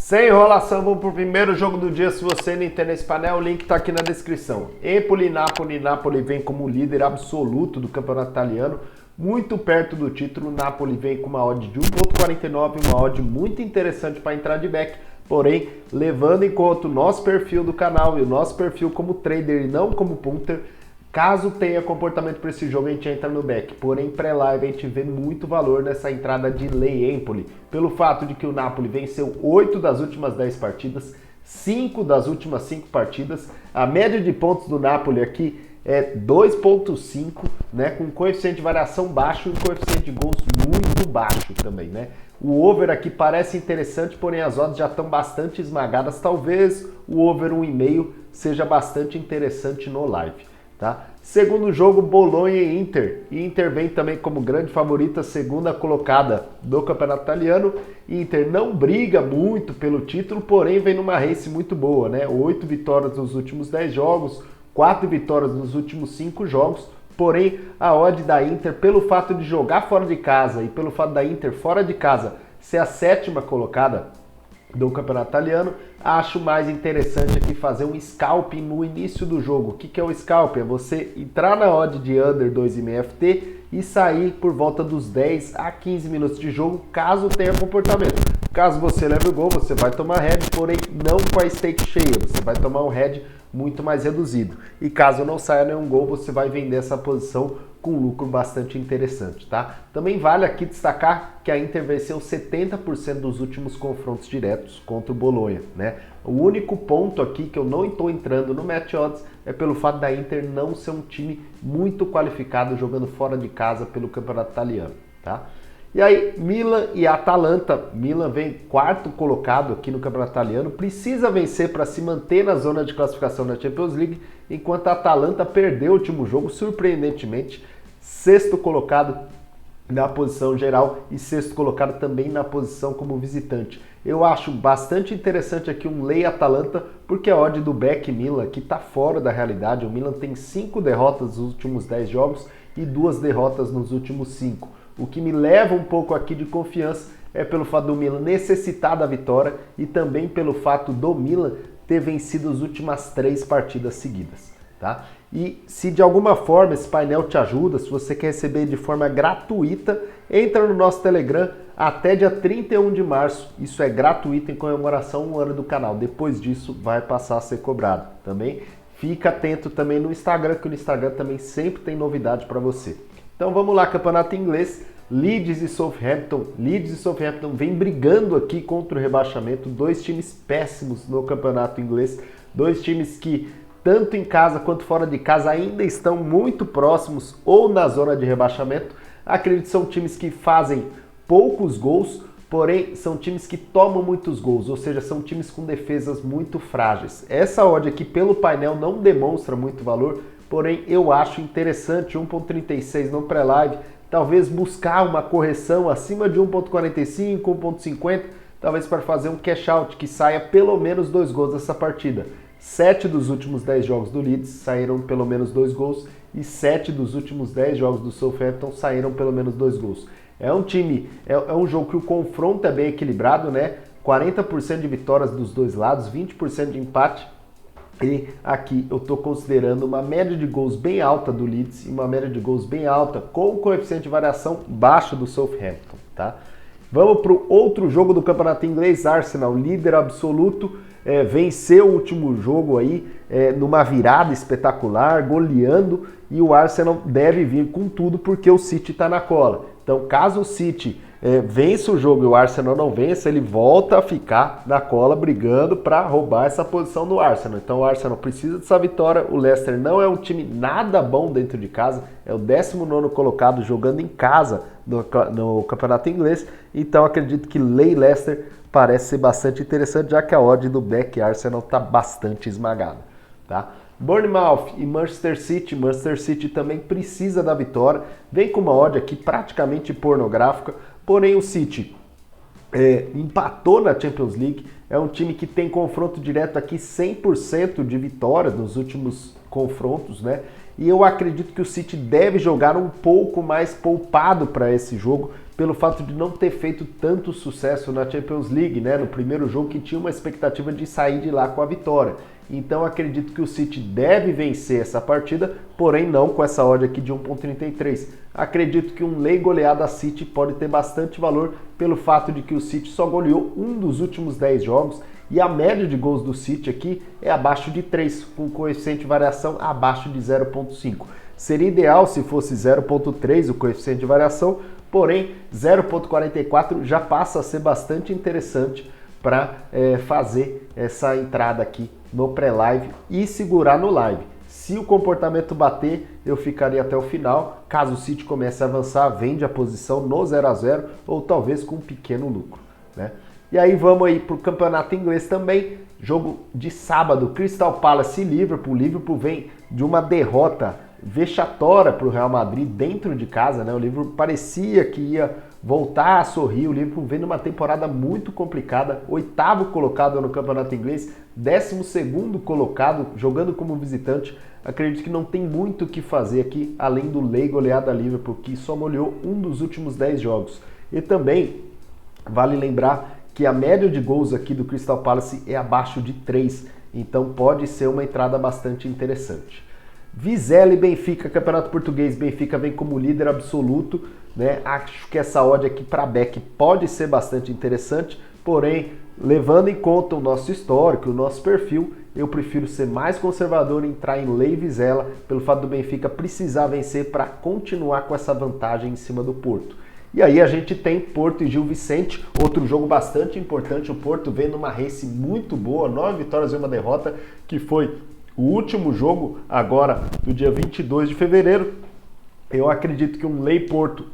Sem enrolação, vamos pro primeiro jogo do dia. Se você não entende esse painel, o link tá aqui na descrição. Empoli, Napoli. Napoli vem como líder absoluto do campeonato italiano, muito perto do título. Napoli vem com uma odd de 1,49, uma odd muito interessante para entrar de back. Porém, levando em conta o nosso perfil do canal e o nosso perfil como trader e não como punter, caso tenha comportamento para esse jogo, a gente entra no back. Porém, pré-live a gente vê muito valor nessa entrada de Lei Empoli, pelo fato de que o Napoli venceu 8 das últimas 10 partidas, 5 das últimas 5 partidas. A média de pontos do Napoli aqui é 2,5, né, com coeficiente de variação baixo e coeficiente de gols muito baixo também, né? O over aqui parece interessante, porém as odds já estão bastante esmagadas. Talvez o over 1,5 seja bastante interessante no live. Tá? Segundo jogo, Bolonha e Inter. Inter vem também como grande favorita, segunda colocada do campeonato italiano. Inter não briga muito pelo título, porém vem numa race muito boa, né? 8 vitórias nos últimos 10 jogos, 4 vitórias nos últimos 5 jogos. Porém, a odd da Inter, pelo fato de jogar fora de casa e pelo fato da Inter fora de casa ser a 7ª colocada do campeonato italiano, acho mais interessante aqui fazer um scalping no início do jogo. O que é o scalping? É você entrar na odd de under 2,5 FT e sair por volta dos 10 a 15 minutos de jogo, caso tenha comportamento. Caso você leve o gol, você vai tomar head, porém não com a stake cheia, você vai tomar um head muito mais reduzido. E caso não saia nenhum gol, você vai vender essa posição com lucro bastante interessante, tá? Também vale aqui destacar que a Inter venceu 70% dos últimos confrontos diretos contra o Bolonha, né? O único ponto aqui que eu não estou entrando no match odds é pelo fato da Inter não ser um time muito qualificado jogando fora de casa pelo campeonato italiano, tá? E aí, Milan e Atalanta. Milan vem quarto colocado aqui no campeonato italiano, precisa vencer para se manter na zona de classificação da Champions League, enquanto a Atalanta perdeu o último jogo, surpreendentemente, sexto colocado na posição geral e sexto colocado também na posição como visitante. Eu acho bastante interessante aqui um Lei Atalanta, porque a odd do back Milan aqui está fora da realidade. O Milan tem 5 derrotas nos últimos 10 jogos e 2 derrotas nos últimos 5. O que me leva um pouco aqui de confiança é pelo fato do Milan necessitar da vitória e também pelo fato do Milan ter vencido as últimas 3 partidas seguidas, tá? E se de alguma forma esse painel te ajuda, se você quer receber de forma gratuita, entra no nosso Telegram até dia 31 de março. Isso é gratuito em comemoração a 1 ano do canal. Depois disso vai passar a ser cobrado também. Fica atento também no Instagram, que no Instagram também sempre tem novidade para você. Então vamos lá, campeonato inglês, Leeds e Southampton. Leeds e Southampton vem brigando aqui contra o rebaixamento, 2 times péssimos no campeonato inglês, 2 times que tanto em casa quanto fora de casa ainda estão muito próximos ou na zona de rebaixamento. Acredito que são times que fazem poucos gols, porém são times que tomam muitos gols, ou seja, são times com defesas muito frágeis. Essa odd aqui pelo painel não demonstra muito valor, porém eu acho interessante 1,36 no pré-live, talvez buscar uma correção acima de 1,45, 1,50, talvez para fazer um cash out que saia pelo menos 2 gols dessa partida. 7 dos últimos 10 jogos do Leeds saíram pelo menos 2 gols e 7 dos últimos 10 jogos do Southampton saíram pelo menos 2 gols. É um time, é um jogo que o confronto é bem equilibrado, né? 40% de vitórias dos dois lados, 20% de empate. E aqui eu estou considerando uma média de gols bem alta do Leeds e uma média de gols bem alta com o coeficiente de variação baixo do Southampton, tá? Vamos para o outro jogo do campeonato inglês. Arsenal, líder absoluto, venceu o último jogo aí numa virada espetacular, goleando, e o Arsenal deve vir com tudo porque o City está na cola. Então, caso o City vença o jogo e o Arsenal não vença, ele volta a ficar na cola brigando para roubar essa posição do Arsenal. Então o Arsenal precisa dessa vitória. O Leicester não é um time nada bom dentro de casa, é o 19º colocado jogando em casa no campeonato inglês. Então acredito que Lei Leicester parece ser bastante interessante, já que a odd do back Arsenal está bastante esmagada, tá? Bournemouth e Manchester City. Manchester City também precisa da vitória, vem com uma odd aqui praticamente pornográfica, porém o City empatou na Champions League, é um time que tem confronto direto aqui 100% de vitórias nos últimos confrontos, né? E eu acredito que o City deve jogar um pouco mais poupado para esse jogo, pelo fato de não ter feito tanto sucesso na Champions League, né? No primeiro jogo que tinha uma expectativa de sair de lá com a vitória. Então acredito que o City deve vencer essa partida, porém não com essa odd aqui de 1.33. Acredito que um lei goleada City pode ter bastante valor pelo fato de que o City só goleou um dos últimos 10 jogos e a média de gols do City aqui é abaixo de 3, com coeficiente de variação abaixo de 0.5. Seria ideal se fosse 0.3 o coeficiente de variação, porém 0.44 já passa a ser bastante interessante para fazer essa entrada aqui no pré-live e segurar no live. Se o comportamento bater, eu ficaria até o final. Caso o City comece a avançar, vende a posição no 0 a 0 ou talvez com um pequeno lucro, né? E aí vamos aí para o campeonato inglês também. Jogo de sábado, Crystal Palace e Liverpool. O Liverpool vem de uma derrota vexatória para o Real Madrid dentro de casa, né? O Liverpool parecia que ia voltar a sorrir. O Liverpool vem numa temporada muito complicada, 8º colocado no campeonato inglês, 12º colocado, jogando como visitante. Acredito que não tem muito o que fazer aqui, além do lei goleada Liverpool, que só goleou um dos últimos 10 jogos. E também vale lembrar que a média de gols aqui do Crystal Palace é abaixo de 3, então pode ser uma entrada bastante interessante. Vizela e Benfica, Campeonato Português, Benfica vem como líder absoluto, né? Acho que essa odd aqui para back pode ser bastante interessante, porém, levando em conta o nosso histórico, o nosso perfil, eu prefiro ser mais conservador e entrar em lei Vizela, pelo fato do Benfica precisar vencer para continuar com essa vantagem em cima do Porto. E aí a gente tem Porto e Gil Vicente, outro jogo bastante importante. O Porto vem numa race muito boa, 9 vitórias e uma derrota, que foi o último jogo agora do dia 22 de fevereiro. Eu acredito que um lei Porto,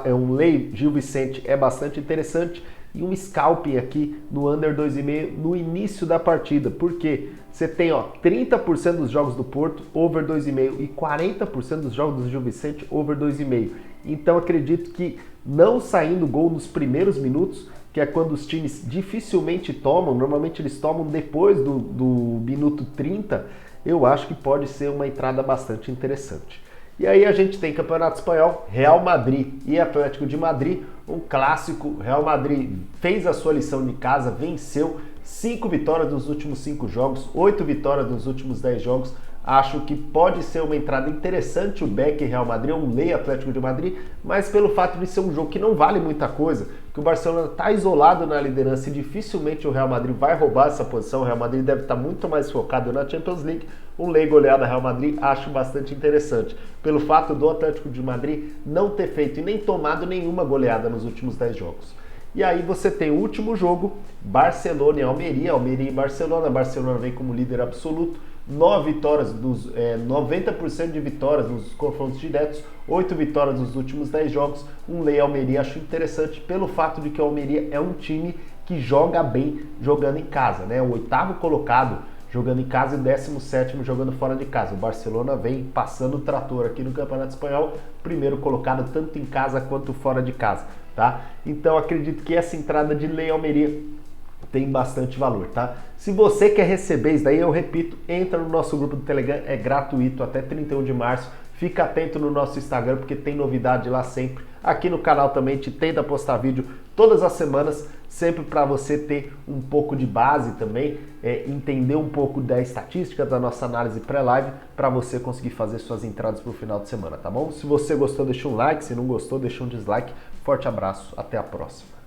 um lei Gil Vicente é bastante interessante e um scalping aqui no under 2,5 no início da partida, porque você tem 30% dos jogos do Porto over 2,5 e 40% dos jogos do Gil Vicente over 2,5. Então acredito que não saindo gol nos primeiros minutos, que é quando os times dificilmente tomam, normalmente eles tomam depois do minuto 30, eu acho que pode ser uma entrada bastante interessante. E aí a gente tem Campeonato Espanhol, Real Madrid e Atlético de Madrid, um clássico. Real Madrid fez a sua lição de casa, venceu 5 vitórias nos últimos 5 jogos, 8 vitórias nos últimos 10 jogos. Acho que pode ser uma entrada interessante o back Real Madrid, um lei Atlético de Madrid, mas pelo fato de ser um jogo que não vale muita coisa, que o Barcelona está isolado na liderança e dificilmente o Real Madrid vai roubar essa posição. O Real Madrid deve estar muito mais focado na Champions League. Um lei goleada Real Madrid acho bastante interessante, pelo fato do Atlético de Madrid não ter feito e nem tomado nenhuma goleada nos últimos 10 jogos. E aí você tem o último jogo, Barcelona e Almeria, Almeria e Barcelona. Barcelona vem como líder absoluto, 9 vitórias, 90% de vitórias nos confrontos diretos, 8 vitórias nos últimos 10 jogos. Um lei Almeria acho interessante pelo fato de que o Almeria é um time que joga bem jogando em casa, né? O 8º colocado jogando em casa e 17º jogando fora de casa. O Barcelona vem passando o trator aqui no Campeonato Espanhol, primeiro colocado tanto em casa quanto fora de casa, tá? Então acredito que essa entrada de lei Almeria tem bastante valor, tá? Se você quer receber isso daí, eu repito, entra no nosso grupo do Telegram, é gratuito até 31 de março. Fica atento no nosso Instagram, porque tem novidade lá sempre. Aqui no canal também te tenta postar vídeo todas as semanas, sempre para você ter um pouco de base também, entender um pouco da estatística da nossa análise pré-live, para você conseguir fazer suas entradas para o final de semana, tá bom? Se você gostou, deixa um like, se não gostou, deixa um dislike. Forte abraço, até a próxima.